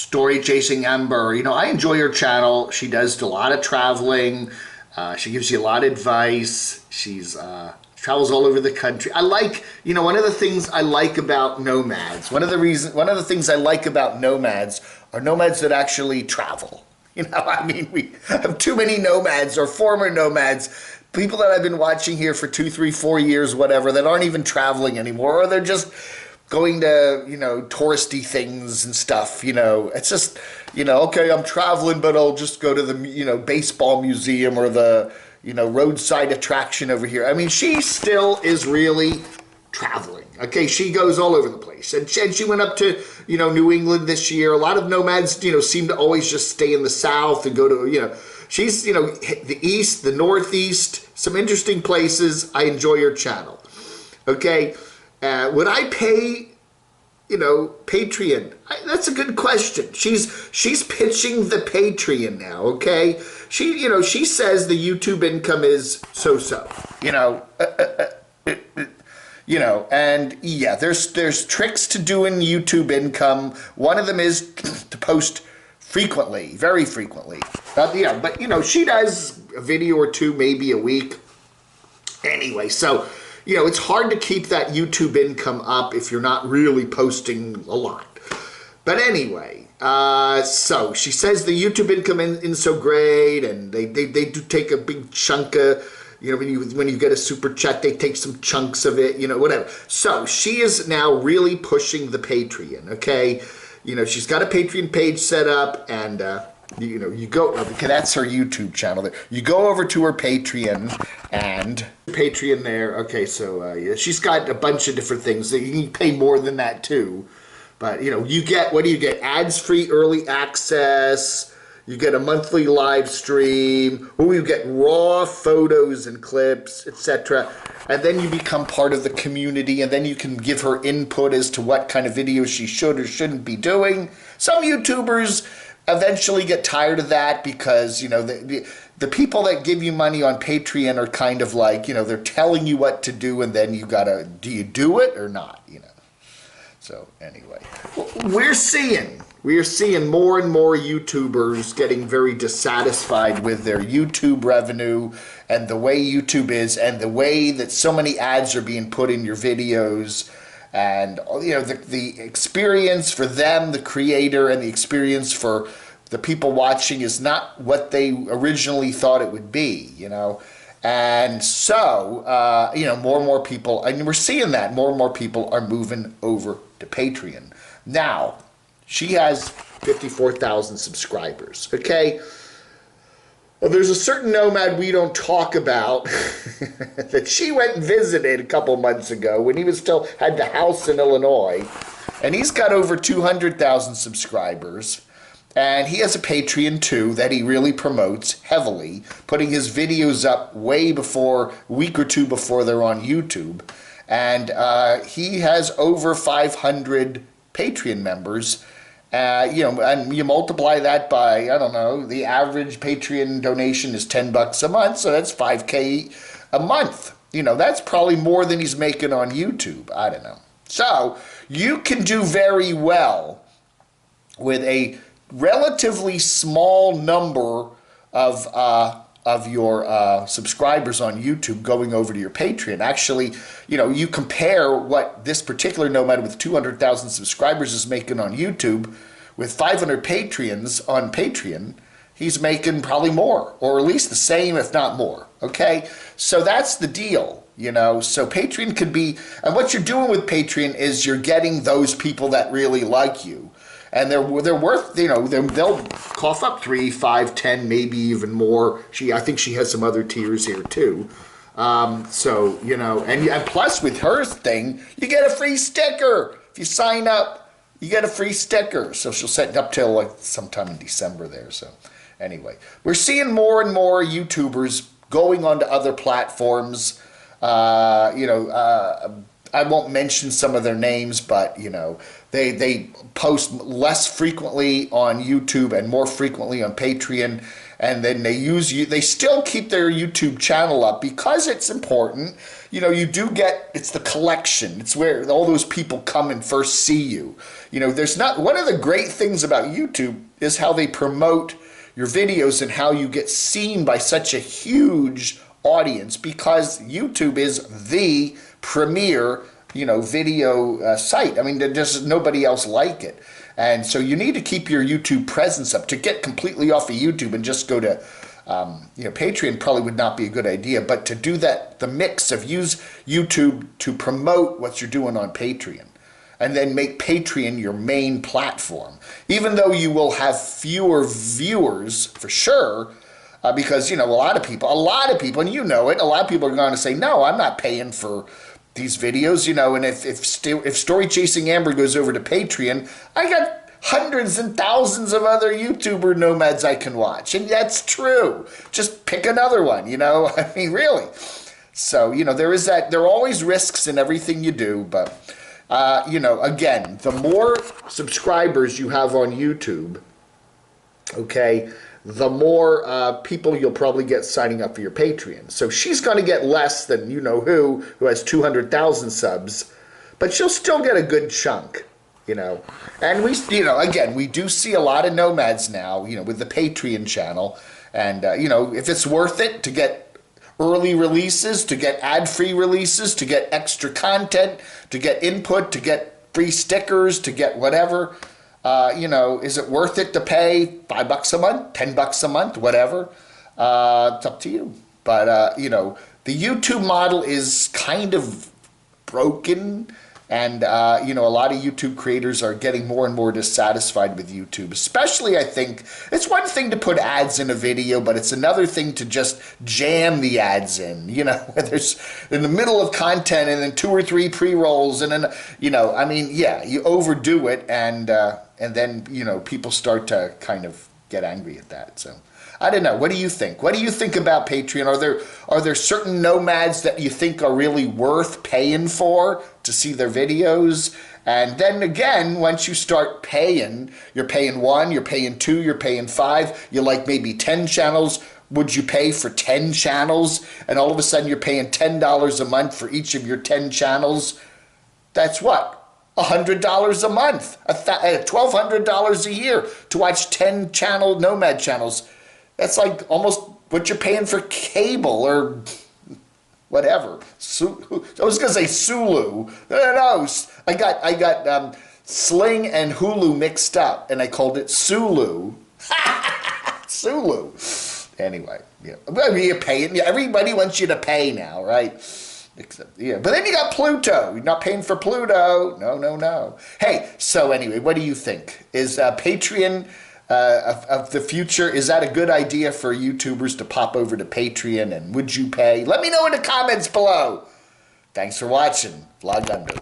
Story Chasing Ember. You know, I enjoy her channel. She does a lot of traveling. She gives you a lot of advice. She's travels all over the country. I like, you know, one of the things I like about nomads, one of the things I like about nomads are nomads that actually travel. You know, I mean, we have too many nomads or former nomads, people that I've been watching here for 2, 3, 4 years, whatever, that aren't even traveling anymore, or they're just going to, you know, touristy things and stuff, you know. It's just, you know, okay, I'm traveling, but I'll just go to the, you know, baseball museum or the, you know, roadside attraction over here. I mean, she still is really traveling. Okay, she goes all over the place. And she went up to, you know, New England this year. A lot of nomads, you know, seem to always just stay in the South and go to, you know, she's, you know, the East, the Northeast, some interesting places. I enjoy her channel. Okay, would I pay, you know, Patreon? That's a good question. She's pitching the Patreon now, okay? She, you know, she says the YouTube income is so-so, you know. You know, and yeah, there's tricks to doing YouTube income. One of them is to post frequently, very frequently. Yeah, but you know, she does a video or two, maybe a week. Anyway, so, you know, it's hard to keep that YouTube income up if you're not really posting a lot. But anyway, so she says the YouTube income isn't so great, and they do take a big chunk of, you know, when you get a super chat, they take some chunks of it, you know, whatever. So she is now really pushing the Patreon, okay? You know, she's got a Patreon page set up, and, you know, you go, okay, that's her YouTube channel there. You go over to her Patreon, and Patreon there, okay, so, yeah, she's got a bunch of different things. You can pay more than that, too. But, you know, you get, what do you get? Ads-free early access. You get a monthly live stream, or you get raw photos and clips, etc. And then you become part of the community, and then you can give her input as to what kind of videos she should or shouldn't be doing. Some YouTubers eventually get tired of that because, you know, the people that give you money on Patreon are kind of like, you know, they're telling you what to do, and then you gotta, do you do it or not, you know? So anyway, we are seeing more and more YouTubers getting very dissatisfied with their YouTube revenue and the way YouTube is and the way that so many ads are being put in your videos. And, you know, the experience for them, the creator, and the experience for the people watching is not what they originally thought it would be, you know. And so, you know, more and more people, and we're seeing that more and more people are moving over to Patreon. Now, she has 54,000 subscribers, okay? Well, there's a certain nomad we don't talk about that she went and visited a couple months ago when he was still had the house in Illinois, and he's got over 200,000 subscribers. And he has a Patreon, too, that he really promotes heavily, putting his videos up way before, a week or two before they're on YouTube. And he has over 500 Patreon members. You know, and you multiply that by, I don't know, the average Patreon donation is $10 a month, so that's $5K a month. You know, that's probably more than he's making on YouTube. I don't know. So, you can do very well with a relatively small number of your subscribers on YouTube going over to your Patreon. Actually, you know, you compare what this particular nomad with 200,000 subscribers is making on YouTube with 500 Patreons on Patreon. He's making probably more, or at least the same, if not more. Okay, so that's the deal. You know, so Patreon could be, and what you're doing with Patreon is you're getting those people that really like you. And they're worth, you know, they'll cough up 3, 5, 10, maybe even more. I think she has some other tiers here too. So, you know, and plus with her thing, you get a free sticker. If you sign up, you get a free sticker. So she'll set it up till like sometime in December there. So anyway, we're seeing more and more YouTubers going onto other platforms. You know, I won't mention some of their names, but, you know, they post less frequently on YouTube and more frequently on Patreon. and then they use you. They still keep their YouTube channel up because it's important. You know, you do get, it's the collection. It's where all those people come and first see you. You know, there's not, one of the great things about YouTube is how they promote your videos and how you get seen by such a huge audience, because YouTube is the premier, you know, video site. I mean, there's nobody else like it. And so you need to keep your YouTube presence up. To get completely off of YouTube and just go to, you know, Patreon probably would not be a good idea. But to do that, the mix of use YouTube to promote what you're doing on Patreon, and then make Patreon your main platform. Even though you will have fewer viewers, for sure, because, you know, a lot of people, and you know it, a lot of people are going to say, no, I'm not paying for these videos, you know, and if Story Chasing Amber goes over to Patreon, I got hundreds and thousands of other YouTuber nomads I can watch, and that's true. Just pick another one, you know, I mean, really. So, you know, there are always risks in everything you do, but, you know, again, the more subscribers you have on YouTube, okay, the more people you'll probably get signing up for your Patreon. So she's going to get less than you-know-who has 200,000 subs, but she'll still get a good chunk, you know. And we, you know, again, we do see a lot of nomads now, you know, with the Patreon channel. And, you know, if it's worth it to get early releases, to get ad-free releases, to get extra content, to get input, to get free stickers, to get whatever, you know, is it worth it to pay $5 a month, $10 a month, whatever? It's up to you. But, you know, the YouTube model is kind of broken. And, you know, a lot of YouTube creators are getting more and more dissatisfied with YouTube. Especially, I think, it's one thing to put ads in a video, but it's another thing to just jam the ads in. You know, there's in the middle of content and then 2 or 3 pre-rolls. And then, you know, I mean, yeah, you overdo it. And then, you know, people start to kind of get angry at that. So I don't know. What do you think? What do you think about Patreon? Are there certain nomads that you think are really worth paying for to see their videos? And then again, once you start paying, you're paying 1, you're paying 2, you're paying 5, you like maybe 10 channels. Would you pay for 10 channels? And all of a sudden you're paying $10 a month for each of your 10 channels. That's what? $100 a month, $1,200 a year to watch 10 nomad channels. That's like almost what you're paying for cable or whatever. I was gonna say Sulu. No, I got Sling and Hulu mixed up, and I called it Sulu. Sulu. Anyway, yeah. Well, you're paying. Yeah, everybody wants you to pay now, right? Except, yeah. But then you got Pluto. You're not paying for Pluto. No. Hey, so anyway, what do you think? Is Patreon of the future, is that a good idea for YouTubers to pop over to Patreon, and would you pay? Let me know in the comments below. Thanks for watching Vlog Under.